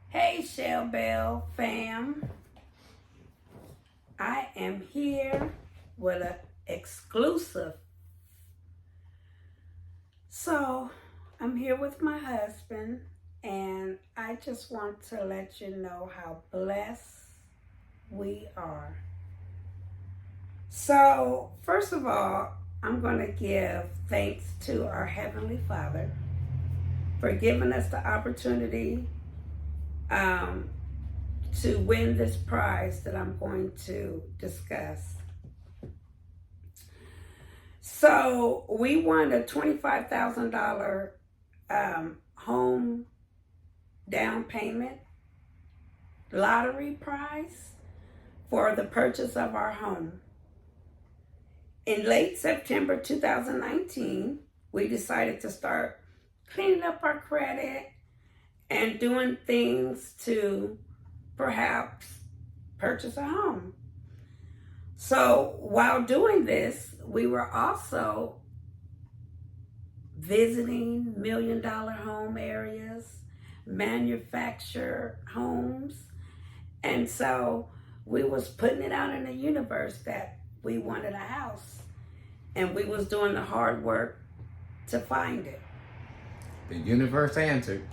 Hey, Shell Bell fam. I am here with an exclusive. So, I'm here with my husband, and I just want to let you know how blessed we are. So, first of all, I'm going to give thanks to our Heavenly Father for giving us the opportunity to win this prize that I'm going to discuss. So we won a $25,000 home down payment lottery prize for the purchase of our home. In late September 2019, we decided to start cleaning up our credit and doing things to perhaps purchase a home. So while doing this, we were also visiting $1 million home areas, manufactured homes. And so we was putting it out in the universe that we wanted a house. And we was doing the hard work to find it. The universe answered.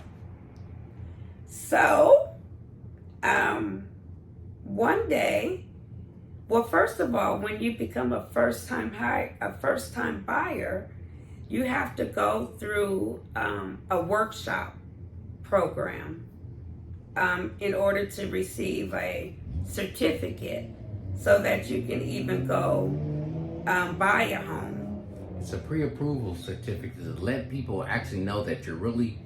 So, one day, well, first of all, when you become a first-time buyer, you have to go through a workshop program in order to receive a certificate so that you can even go buy a home. It's a pre-approval certificate to let people actually know that you really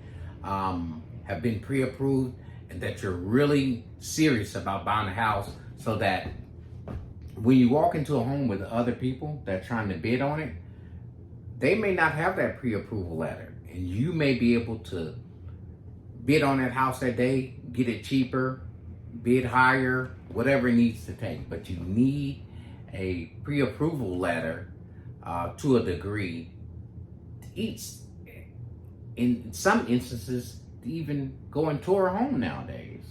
have been pre-approved and that you're really serious about buying a house, so that when you walk into a home with other people that are trying to bid on it, they may not have that pre-approval letter, and you may be able to bid on that house that day, get it cheaper, bid higher, whatever it needs to take. But you need a pre-approval letter to a degree. In some instances, to even go and tour a home nowadays,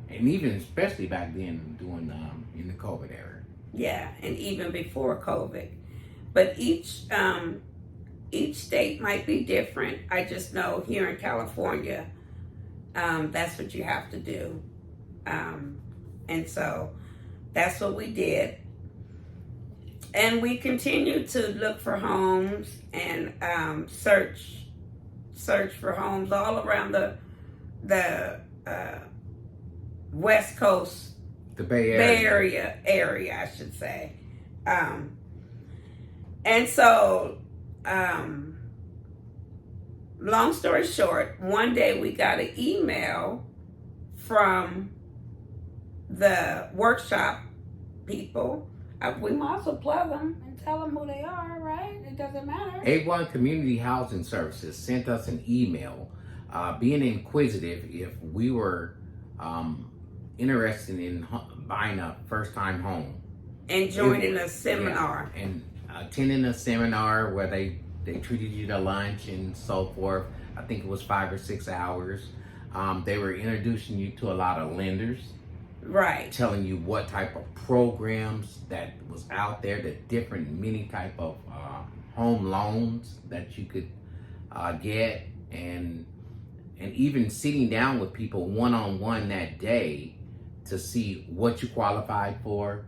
and even especially back then doing in the COVID era. Yeah, and even before COVID. But each state might be different. I just know here in California, that's what you have to do. And so that's what we did. And we continued to look for homes and search for homes all around the West Coast, the Bay Area. I should say. And so, long story short, one day we got an email from the workshop people. We might as well plug them and tell them who they are, right? It doesn't matter. A1 Community Housing Services sent us an email being inquisitive if we were interested in buying a first-time home. And joining a seminar. Yeah, and attending a seminar where they treated you to lunch and so forth. I think it was 5 or 6 hours. They were introducing you to a lot of lenders. Right. Telling you what type of programs that was out there, the different many type of home loans that you could get, and even sitting down with people one-on-one that day to see what you qualified for,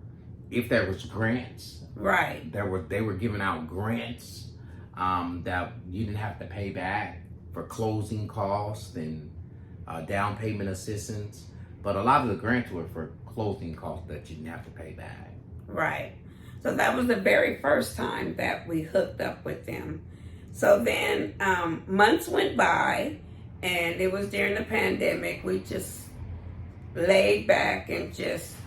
if there was grants. Right. They were giving out grants that you didn't have to pay back for closing costs and down payment assistance. But a lot of the grants were for closing costs that you didn't have to pay back. Right. So that was the very first time that we hooked up with them. So then months went by, and it was during the pandemic. We just laid back and just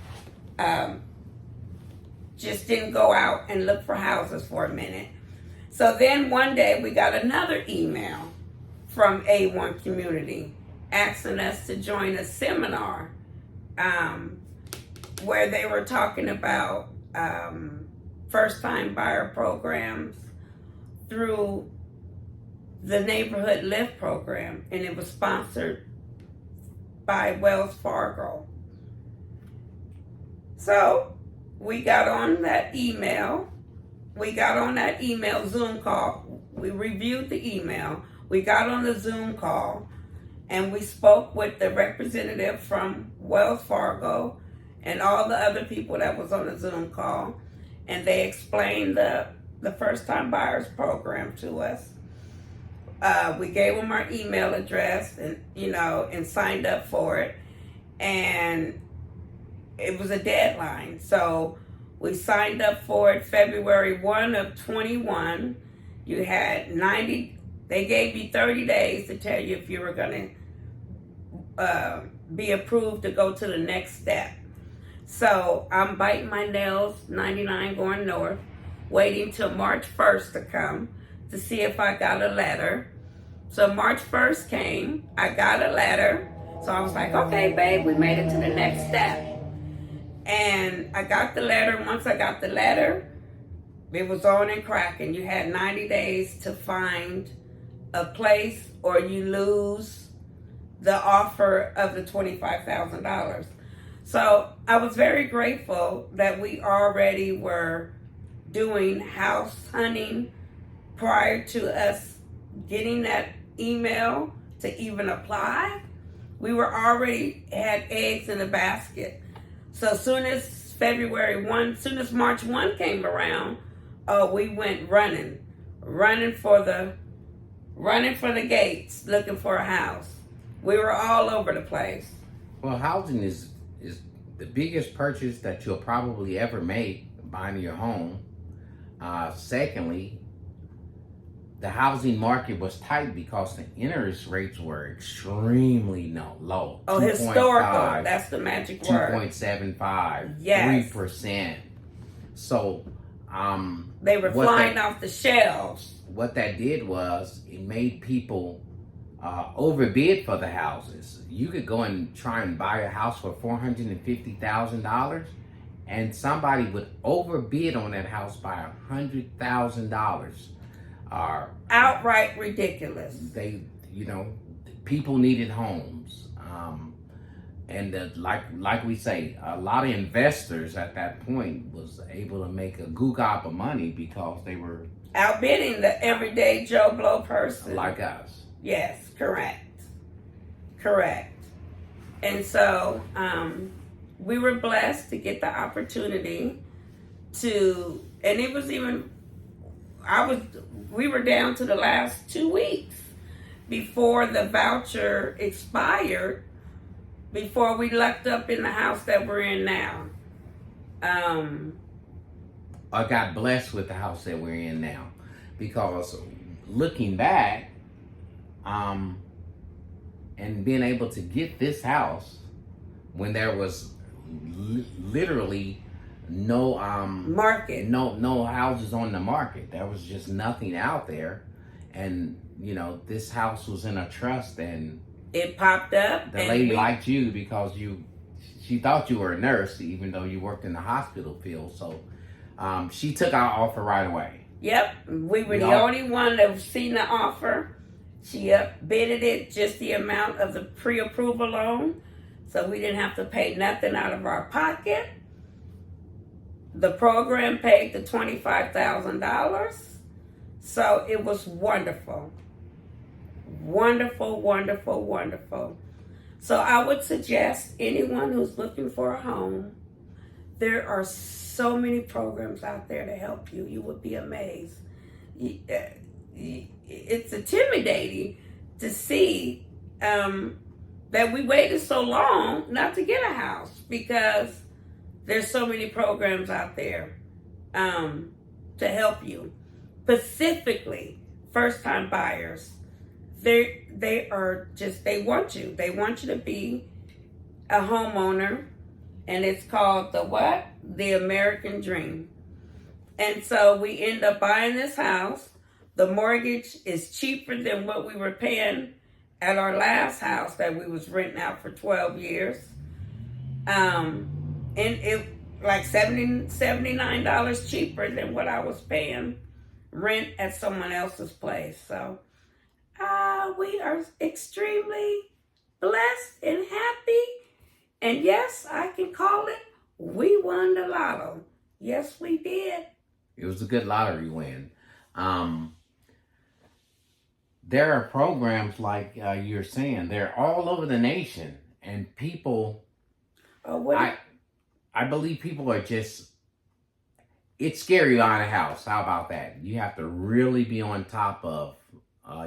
didn't go out and look for houses for a minute. So then one day we got another email from A1 Community asking us to join a seminar where they were talking about first-time buyer programs through the Neighborhood Lift program, and it was sponsored by Wells Fargo. So we got on that email. We got on that email Zoom call. We reviewed the email. We got on the Zoom call, and we spoke with the representative from Wells Fargo and all the other people that was on the Zoom call, and they explained the first-time buyers program to us. We gave them our email address and signed up for it, and it was a deadline. So we signed up for it February 1 of 21. You had 90, they gave you 30 days to tell you if you were going to be approved to go to the next step. So I'm biting my nails, 99 going north, waiting till March 1st to come to see if I got a letter. So March 1st came, I got a letter. So I was like, okay, babe, we made it to the next step. And I got the letter. Once I got the letter, it was on and cracking. You had 90 days to find a place or you lose the offer of the $25,000. So I was very grateful that we already were doing house hunting prior to us getting that email to even apply. We were already had eggs in the basket. So soon as March 1 came around, we went running for the gates, looking for a house. We were all over the place. Well, housing is the biggest purchase that you'll probably ever make, buying your home. Secondly, the housing market was tight because the interest rates were extremely low. Oh, 2. historical. 5, that's the magic word. 2.75, yes. 3%. So, they were flying off the shelves. What that did was it made people overbid for the houses. You could go and try and buy a house for $450,000, and somebody would overbid on that house by $100,000. Outright ridiculous. People needed homes, and like we say, a lot of investors at that point was able to make a googop of money because they were outbidding the everyday Joe Blow person like us. Yes, correct. And so we were blessed to get the opportunity to, and it was even, we were down to the last 2 weeks before the voucher expired, before we lucked up in the house that we're in now. I got blessed with the house that we're in now, because looking back, and being able to get this house when there was literally no market, no houses on the market. There was just nothing out there, and this house was in a trust, and it popped up. The lady liked you because she thought you were a nurse, even though you worked in the hospital field. So she took our offer right away. Yep, we were the only one that seen the offer. She upbidded it just the amount of the pre-approval loan, so we didn't have to pay nothing out of our pocket. The program paid the $25,000, so it was wonderful. Wonderful. So I would suggest anyone who's looking for a home, there are so many programs out there to help you. You would be amazed. It's intimidating to see that we waited so long not to get a house, because there's so many programs out there to help you. Specifically, first-time buyers. They want you. They want you to be a homeowner, and it's called the what? The American Dream. And so we end up buying this house. The mortgage is cheaper than what we were paying at our last house that we was renting out for 12 years. And it like $79 cheaper than what I was paying rent at someone else's place. So we are extremely blessed and happy. And yes, I can call it, we won the lotto. Yes, we did. It was a good lottery win. There are programs like you're saying, they're all over the nation, and people, I believe people are just, it's scary buying a house. How about that? You have to really be on top of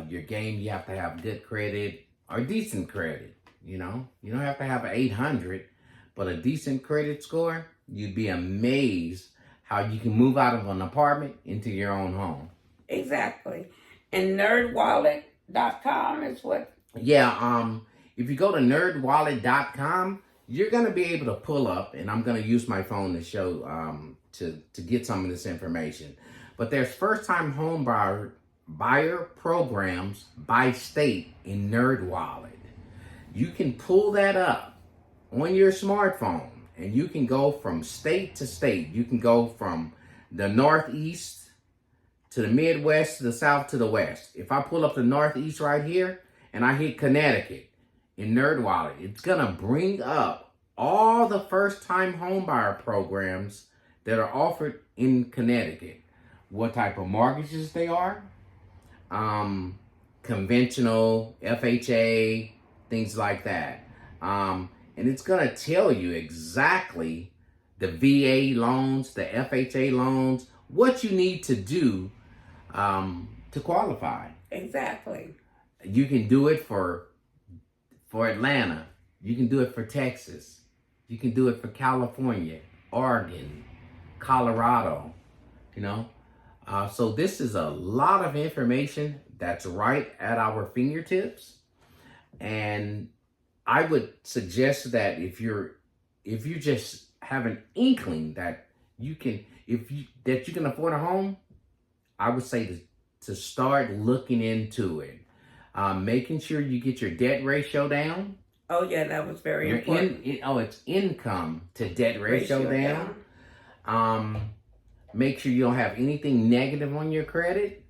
your game. You have to have good credit or decent credit. You know, you don't have to have an 800, but a decent credit score, you'd be amazed how you can move out of an apartment into your own home. Exactly. And nerdwallet.com is what? Yeah, if you go to nerdwallet.com, you're going to be able to pull up, and I'm going to use my phone to show, to get some of this information. But there's first-time home buyer programs by state in NerdWallet. You can pull that up on your smartphone, and you can go from state to state. You can go from the Northeast to the Midwest, to the South, to the West. If I pull up the Northeast right here, and I hit Connecticut in NerdWallet, it's going to bring up all the first-time homebuyer programs that are offered in Connecticut. What type of mortgages they are, conventional, FHA, things like that. And it's going to tell you exactly the VA loans, the FHA loans, what you need to do to qualify. Exactly. You can do it for Atlanta. You can do it for Texas. You can do it for California, Oregon, Colorado, you know. So this is a lot of information that's right at our fingertips. And I would suggest that if you just have an inkling that you can afford a home, I would say to start looking into it. Making sure you get your debt ratio down. Oh yeah, that was very important. It's income to debt ratio down. Make sure you don't have anything negative on your credit.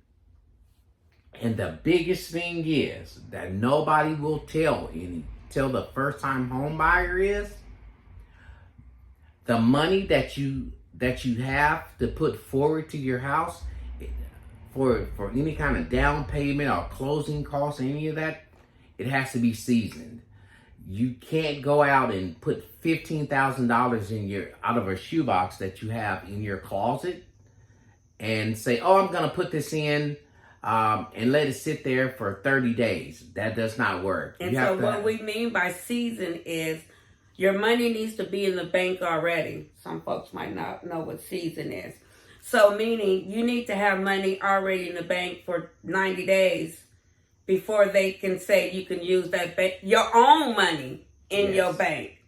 And the biggest thing is that nobody will tell the first time home buyer is the money that you have to put forward to your house for any kind of down payment or closing costs, any of that, it has to be seasoned. You can't go out and put $15,000 out of a shoebox that you have in your closet and say, "Oh, I'm going to put this in and let it sit there for 30 days." That does not work. And so what we mean by season is your money needs to be in the bank already. Some folks might not know what season is. So meaning you need to have money already in the bank for 90 days before they can say you can use that bank, your own money in your bank.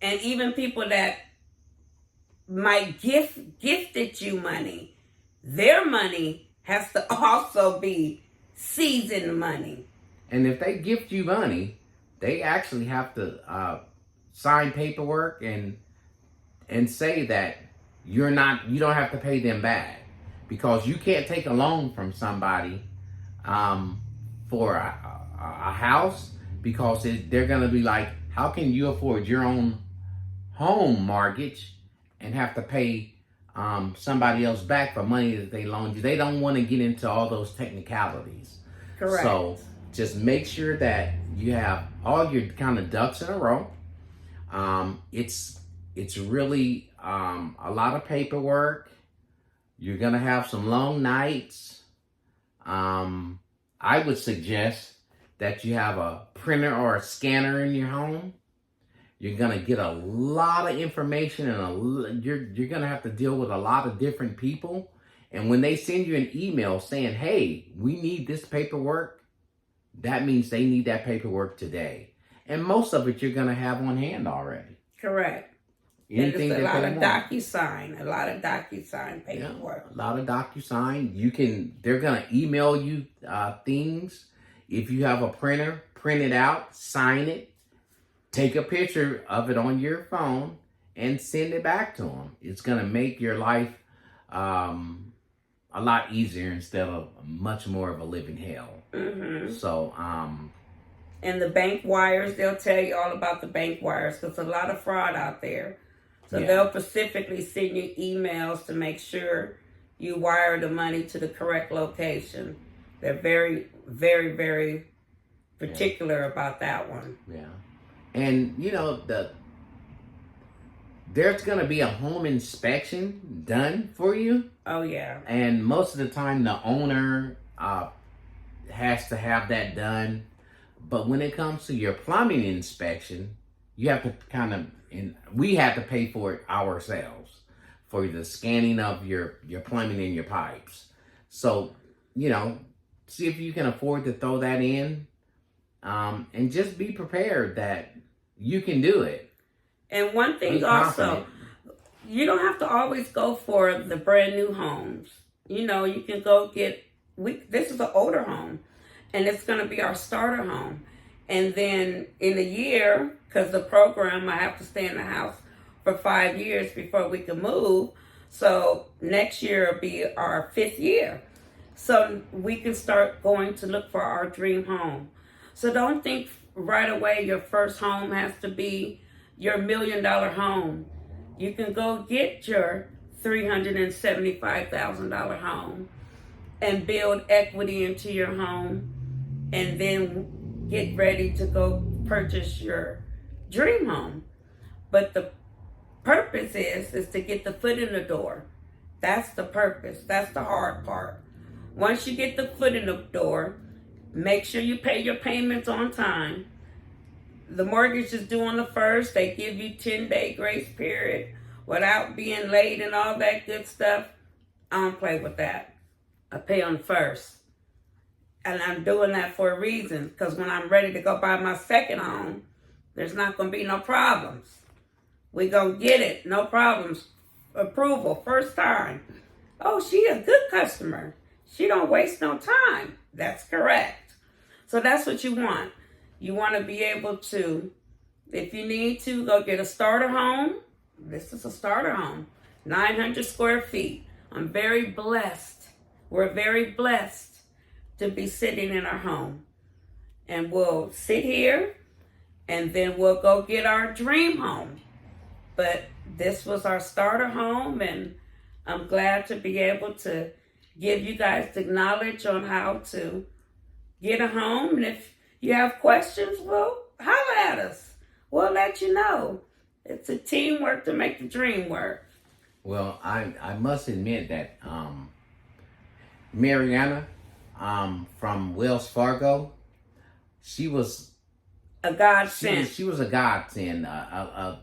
And even people that might gifted you money, their money has to also be seasoned money. And if they gift you money, they actually have to sign paperwork and say that you don't have to pay them back, because you can't take a loan from somebody for a house, because they're going to be like, how can you afford your own home mortgage and have to pay somebody else back for money that they loaned you? They don't want to get into all those technicalities. Correct. So just make sure that you have all your kind of ducks in a row. It's really a lot of paperwork. You're going to have some long nights. I would suggest that you have a printer or a scanner in your home. You're going to get a lot of information, and you're going to have to deal with a lot of different people. And when they send you an email saying, "Hey, we need this paperwork," that means they need that paperwork today. And most of it you're going to have on hand already. Correct. Anything a lot of DocuSign paperwork. Yeah, a lot of DocuSign. They're going to email you things. If you have a printer, print it out, sign it, take a picture of it on your phone, and send it back to them. It's going to make your life a lot easier instead of much more of a living hell. Mm-hmm. So And the bank wires, they'll tell you all about the bank wires because there's a lot of fraud out there. So they'll specifically send you emails to make sure you wire the money to the correct location. They're very, very, very particular about that one. Yeah. And there's going to be a home inspection done for you. Oh, yeah. And most of the time, the owner has to have that done. But when it comes to your plumbing inspection, you have to we have to pay for it ourselves for the scanning of your plumbing and your pipes. So, see if you can afford to throw that in. And just be prepared that you can do it. And one thing also, you don't have to always go for the brand new homes. You can go get, this is an older home, and it's going to be our starter home. And then in a year, because the program, I have to stay in the house for 5 years before we can move. So next year will be our 5th year. So we can start going to look for our dream home. So don't think right away your first home has to be your $1 million home. You can go get your $375,000 home and build equity into your home, and then get ready to go purchase your dream home. But the purpose is to get the foot in the door. That's the purpose. That's the hard part. Once you get the foot in the door, make sure you pay your payments on time. The mortgage is due on the 1st. They give you 10-day grace period without being late and all that good stuff. I don't play with that. I pay on the 1st. And I'm doing that for a reason, because when I'm ready to go buy my second home, there's not going to be no problems. We're going to get it. No problems. Approval. First time. Oh, she a good customer. She don't waste no time. That's correct. So that's what you want. You want to be able to, if you need to, go get a starter home. This is a starter home. 900 square feet. I'm very blessed. We're very blessed to be sitting in our home. And we'll sit here, and then we'll go get our dream home. But this was our starter home, and I'm glad to be able to give you guys the knowledge on how to get a home. And if you have questions, well, holler at us. We'll let you know. It's a teamwork to make the dream work. Well, I must admit that Mariana from Wells Fargo, she was a godsend. She was a godsend. A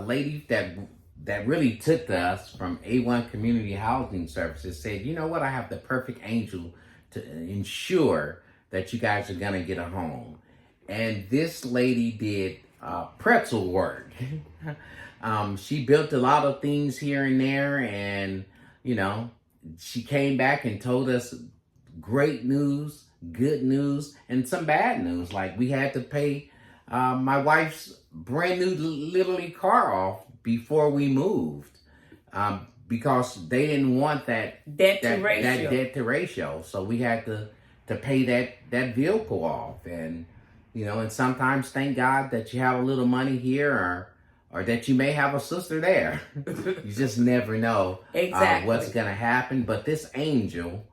lady that really took to us from A1 Community Housing Services said, you know what, I have the perfect angel to ensure that you guys are going to get a home. And this lady did pretzel work. She built a lot of things here and there, and, she came back and told us great news, good news, and some bad news. Like, we had to pay my wife's brand new literally car off before we moved, because they didn't want that debt to ratio. So we had to pay that vehicle off. And and sometimes, thank God that you have a little money here, or that you may have a sister there. You just never know exactly what's gonna happen. But this angel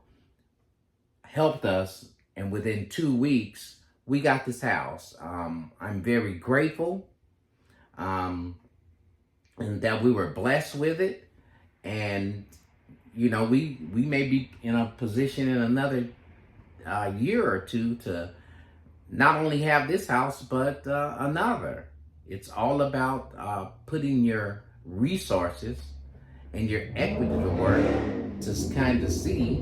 helped us, and within 2 weeks we got this house. I'm very grateful, and that we were blessed with it. And we may be in a position in another year or two to not only have this house, but another. It's all about putting your resources and your equity to work to kind of see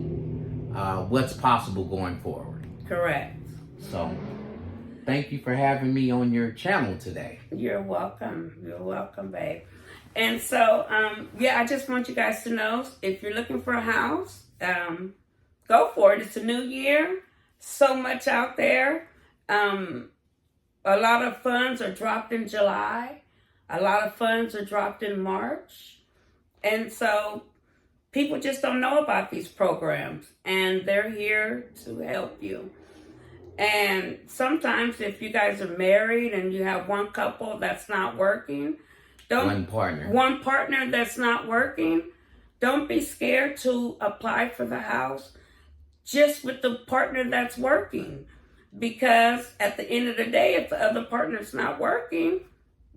what's possible going forward. Correct. So, thank you for having me on your channel today. You're welcome. You're welcome, babe. And so, I just want you guys to know, if you're looking for a house, go for it. It's a new year. So much out there. A lot of funds are dropped in July. A lot of funds are dropped in March. And so people just don't know about these programs, and they're here to help you. And sometimes if you guys are married and you have one couple that's not working, One partner that's not working, don't be scared to apply for the house just with the partner that's working. Because at the end of the day, if the other partner's not working,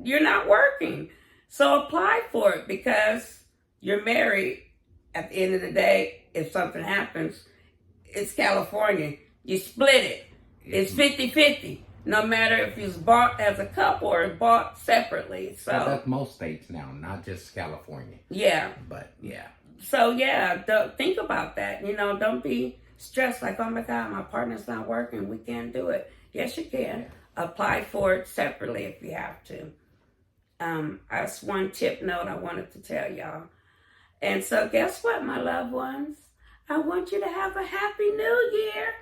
you're not working. So apply for it because you're married. At the end of the day, if something happens, it's California. You split it. It's 50-50. No matter if it's bought as a couple or bought separately. So that's most states now, not just California. Yeah. But yeah. So yeah, think about that. Don't be stressed like, oh my God, my partner's not working. We can't do it. Yes, you can. Apply for it separately if you have to. That's one tip note I wanted to tell y'all. And so guess what, my loved ones? I want you to have a happy new year.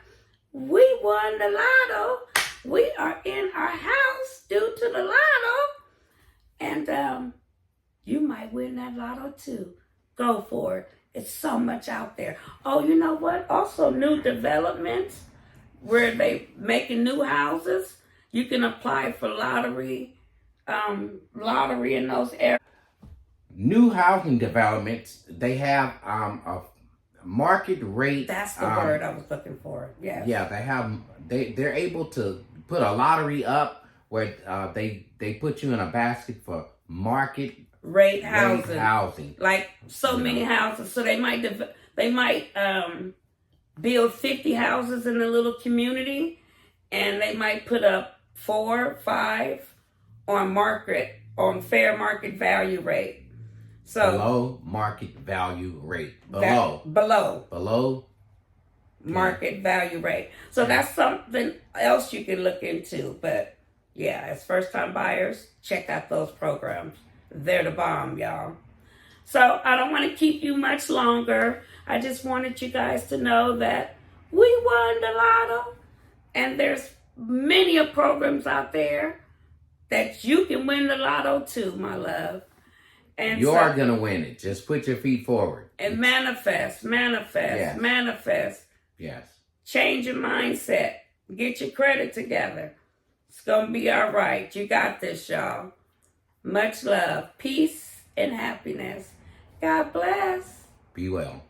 We won the lotto. We are in our house due to the lotto. And you might win that lotto too. Go for it. It's so much out there. Oh, you know what? Also, new developments where they making new houses. You can apply for lottery in those areas. New housing developments, they have a market rate. That's the word I was looking for. Yes. Yeah, they're able to put a lottery up where they put you in a basket for market rate housing. Like many know. houses. So they might build 50 houses in a little community, and they might put up 4 or 5 on fair market value rate. So below market value rate. Below market value rate. So that's something else you can look into. But yeah, as first time buyers, check out those programs. They're the bomb, y'all. So I don't want to keep you much longer. I just wanted you guys to know that we won the lotto. And there's many programs out there that you can win the lotto too, my love. And you are going to win it. Just put your feet forward. And manifest. Yes. Change your mindset. Get your credit together. It's going to be all right. You got this, y'all. Much love, peace, and happiness. God bless. Be well.